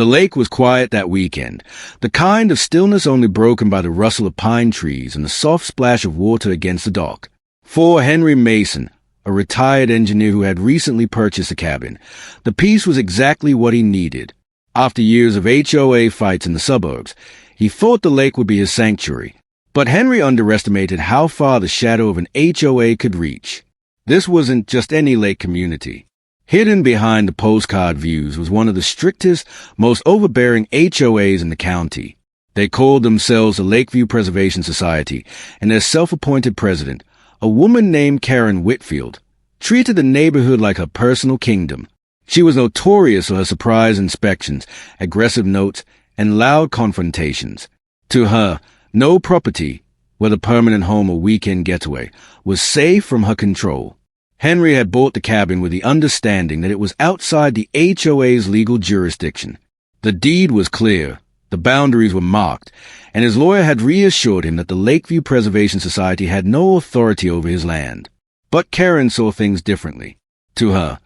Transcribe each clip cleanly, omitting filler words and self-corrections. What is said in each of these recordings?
The lake was quiet that weekend, the kind of stillness only broken by the rustle of pine trees and the soft splash of water against the dock. For Henry Mason, a retired engineer who had recently purchased a cabin, the peace was exactly what he needed. After years of HOA fights in the suburbs, he thought the lake would be his sanctuary. But Henry underestimated how far the shadow of an HOA could reach. This wasn't just any lake community. Hidden behind the postcard views was one of the strictest, most overbearing HOAs in the county. They called themselves the Lakeview Preservation Society, and their self-appointed president, a woman named Karen Whitfield, treated the neighborhood like her personal kingdom. She was notorious for her surprise inspections, aggressive notes, and loud confrontations. To her, no property, whether permanent home or weekend getaway, was safe from her control. Henry had bought the cabin with the understanding that it was outside the HOA's legal jurisdiction. The deed was clear, the boundaries were marked, and his lawyer had reassured him that the Lakeview Preservation Society had no authority over his land. But Karen saw things differently. To her,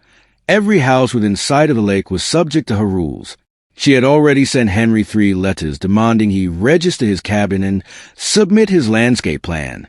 every house within sight of the lake was subject to her rules. She had already sent Henry 3 letters demanding he register his cabin and submit his landscape plan.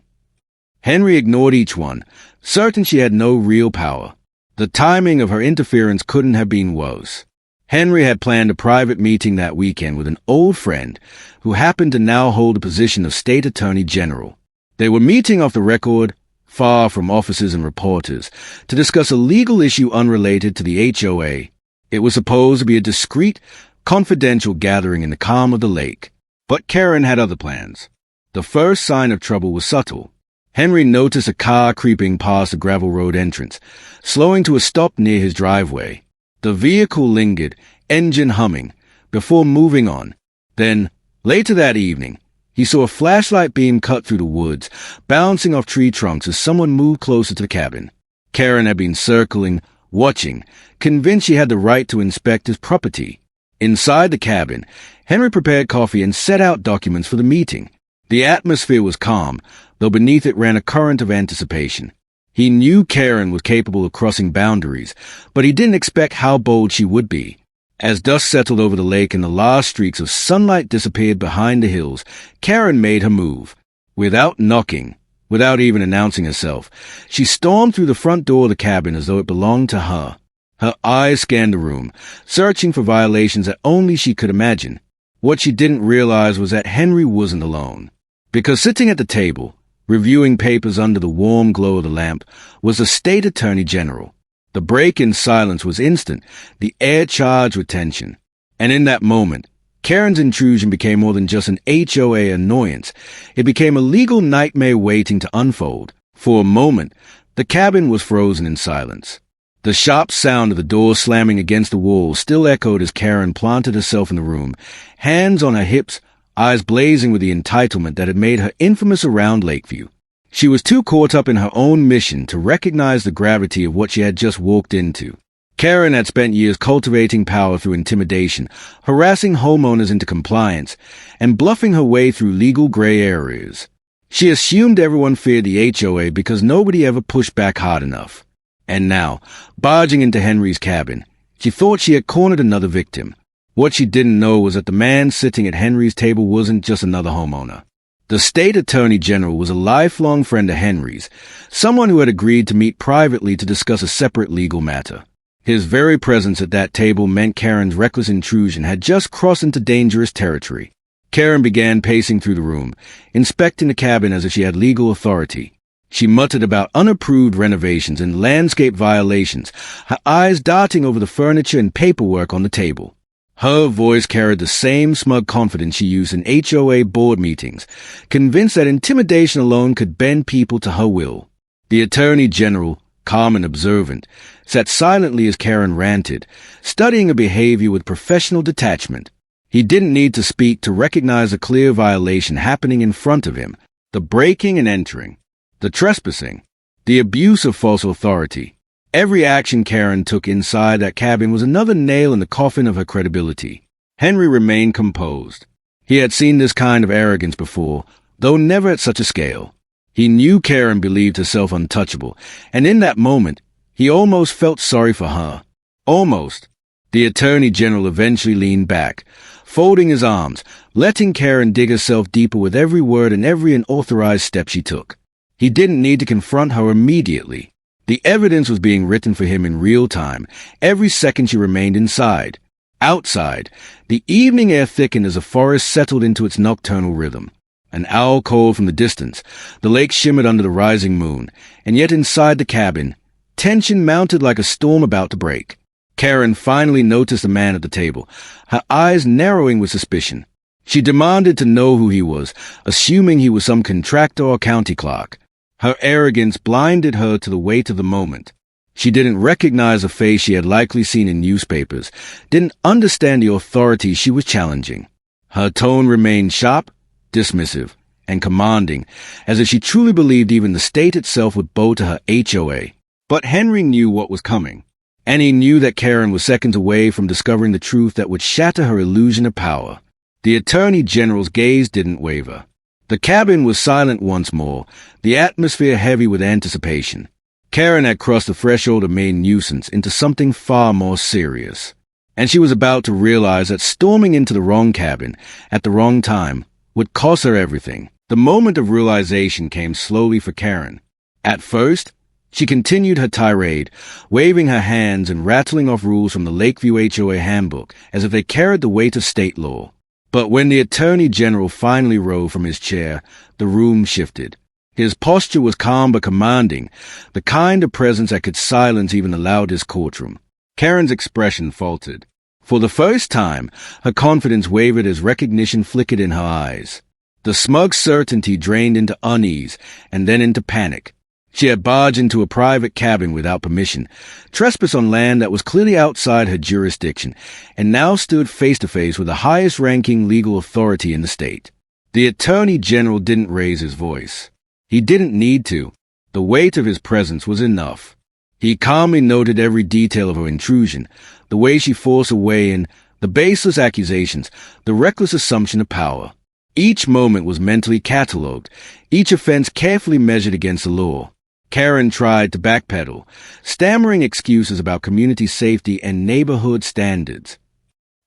Henry ignored each one, certain she had no real power. The timing of her interference couldn't have been worse. Henry had planned a private meeting that weekend with an old friend who happened to now hold the position of State Attorney General. They were meeting off the record, far from officers and reporters, to discuss a legal issue unrelated to the HOA. It was supposed to be a discreet, confidential gathering in the calm of the lake. But Karen had other plans. The first sign of trouble was subtle. Henry noticed a car creeping past the gravel road entrance, slowing to a stop near his driveway. The vehicle lingered, engine humming, before moving on. Then, later that evening, he saw a flashlight beam cut through the woods, bouncing off tree trunks as someone moved closer to the cabin. Karen had been circling, watching, convinced she had the right to inspect his property. Inside the cabin, Henry prepared coffee and set out documents for the meeting. The atmosphere was calm, though beneath it ran a current of anticipation. He knew Karen was capable of crossing boundaries, but he didn't expect how bold she would be. As dusk settled over the lake and the last streaks of sunlight disappeared behind the hills, Karen made her move. Without knocking, without even announcing herself, she stormed through the front door of the cabin as though it belonged to her. Her eyes scanned the room, searching for violations that only she could imagine. What she didn't realize was that Henry wasn't alone. Because sitting at the table, reviewing papers under the warm glow of the lamp, was the State Attorney General. The break in silence was instant, the air charged with tension. And in that moment, Karen's intrusion became more than just an HOA annoyance. It became a legal nightmare waiting to unfold. For a moment, the cabin was frozen in silence. The sharp sound of the door slamming against the wall still echoed as Karen planted herself in the room, hands on her hips, eyes blazing with the entitlement that had made her infamous around Lakeview. She was too caught up in her own mission to recognize the gravity of what she had just walked into. Karen had spent years cultivating power through intimidation, harassing homeowners into compliance, and bluffing her way through legal gray areas. She assumed everyone feared the HOA because nobody ever pushed back hard enough. And now, barging into Henry's cabin, she thought she had cornered another victim. What she didn't know was that the man sitting at Henry's table wasn't just another homeowner. The State Attorney General was a lifelong friend of Henry's, someone who had agreed to meet privately to discuss a separate legal matter. His very presence at that table meant Karen's reckless intrusion had just crossed into dangerous territory. Karen began pacing through the room, inspecting the cabin as if she had legal authority. She muttered about unapproved renovations and landscape violations, her eyes darting over the furniture and paperwork on the table. Her voice carried the same smug confidence she used in HOA board meetings, convinced that intimidation alone could bend people to her will. The Attorney General, calm and observant, sat silently as Karen ranted, studying her behavior with professional detachment. He didn't need to speak to recognize a clear violation happening in front of him: the breaking and entering, the trespassing, the abuse of false authority. Every action Karen took inside that cabin was another nail in the coffin of her credibility. Henry remained composed. He had seen this kind of arrogance before, though never at such a scale. He knew Karen believed herself untouchable, and in that moment, he almost felt sorry for her. Almost. The Attorney General eventually leaned back, folding his arms, letting Karen dig herself deeper with every word and every unauthorized step she took. He didn't need to confront her immediately. The evidence was being written for him in real time, every second she remained inside. Outside, the evening air thickened as the forest settled into its nocturnal rhythm. An owl called from the distance, the lake shimmered under the rising moon, and yet inside the cabin, tension mounted like a storm about to break. Karen finally noticed the man at the table, her eyes narrowing with suspicion. She demanded to know who he was, assuming he was some contractor or county clerk. Her arrogance blinded her to the weight of the moment. She didn't recognize a face she had likely seen in newspapers, didn't understand the authority she was challenging. Her tone remained sharp, dismissive, and commanding, as if she truly believed even the state itself would bow to her HOA. But Henry knew what was coming, and he knew that Karen was seconds away from discovering the truth that would shatter her illusion of power. The Attorney General's gaze didn't waver. The cabin was silent once more, the atmosphere heavy with anticipation. Karen had crossed the threshold of main nuisance into something far more serious, and she was about to realize that storming into the wrong cabin at the wrong time would cost her everything. The moment of realization came slowly for Karen. At first, she continued her tirade, waving her hands and rattling off rules from the Lakeview HOA handbook as if they carried the weight of state law. But when the Attorney General finally rose from his chair, the room shifted. His posture was calm but commanding, the kind of presence that could silence even the loudest courtroom. Karen's expression faltered. For the first time, her confidence wavered as recognition flickered in her eyes. The smug certainty drained into unease and then into panic. She had barged into a private cabin without permission, trespassed on land that was clearly outside her jurisdiction, and now stood face to face with the highest-ranking legal authority in the state. The Attorney General didn't raise his voice. He didn't need to. The weight of his presence was enough. He calmly noted every detail of her intrusion, the way she forced her way in, the baseless accusations, the reckless assumption of power. Each moment was mentally catalogued, each offense carefully measured against the law. Karen tried to backpedal, stammering excuses about community safety and neighborhood standards.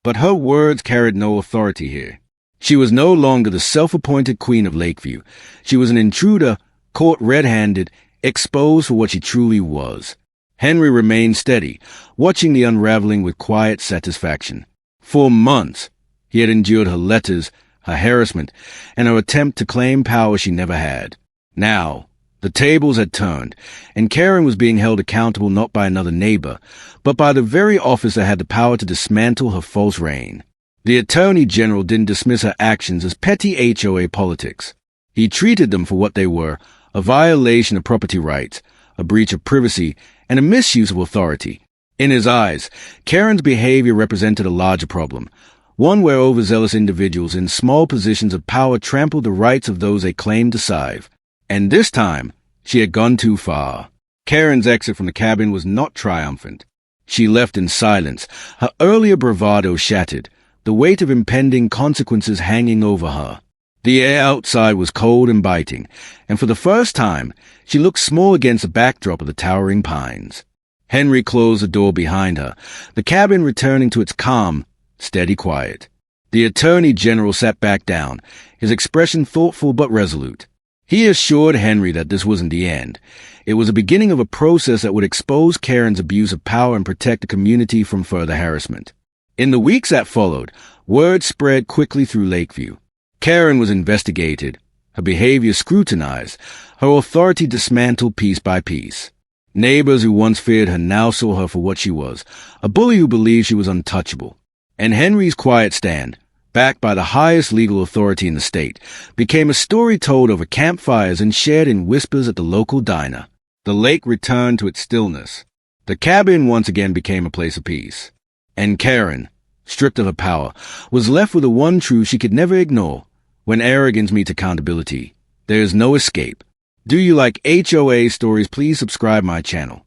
But her words carried no authority here. She was no longer the self-appointed queen of Lakeview. She was an intruder, caught red-handed, exposed for what she truly was. Henry remained steady, watching the unraveling with quiet satisfaction. For months, he had endured her letters, her harassment, and her attempt to claim power she never had. Now, the tables had turned, and Karen was being held accountable not by another neighbor, but by the very office that had the power to dismantle her false reign. The Attorney General didn't dismiss her actions as petty HOA politics. He treated them for what they were, a violation of property rights, a breach of privacy, and a misuse of authority. In his eyes, Karen's behavior represented a larger problem, one where overzealous individuals in small positions of power trampled the rights of those they claimed to save. And this time, she had gone too far. Karen's exit from the cabin was not triumphant. She left in silence, her earlier bravado shattered, the weight of impending consequences hanging over her. The air outside was cold and biting, and for the first time, she looked small against the backdrop of the towering pines. Henry closed the door behind her, the cabin returning to its calm, steady quiet. The Attorney General sat back down, his expression thoughtful but resolute. He assured Henry that this wasn't the end. It was the beginning of a process that would expose Karen's abuse of power and protect the community from further harassment. In the weeks that followed, word spread quickly through Lakeview. Karen was investigated, her behavior scrutinized, her authority dismantled piece by piece. Neighbors who once feared her now saw her for what she was, a bully who believed she was untouchable. And Henry's quiet stand, backed by the highest legal authority in the state, became a story told over campfires and shared in whispers at the local diner. The lake returned to its stillness. The cabin once again became a place of peace. And Karen, stripped of her power, was left with the one truth she could never ignore. When arrogance meets accountability, there is no escape. Do you like HOA stories? Please subscribe my channel.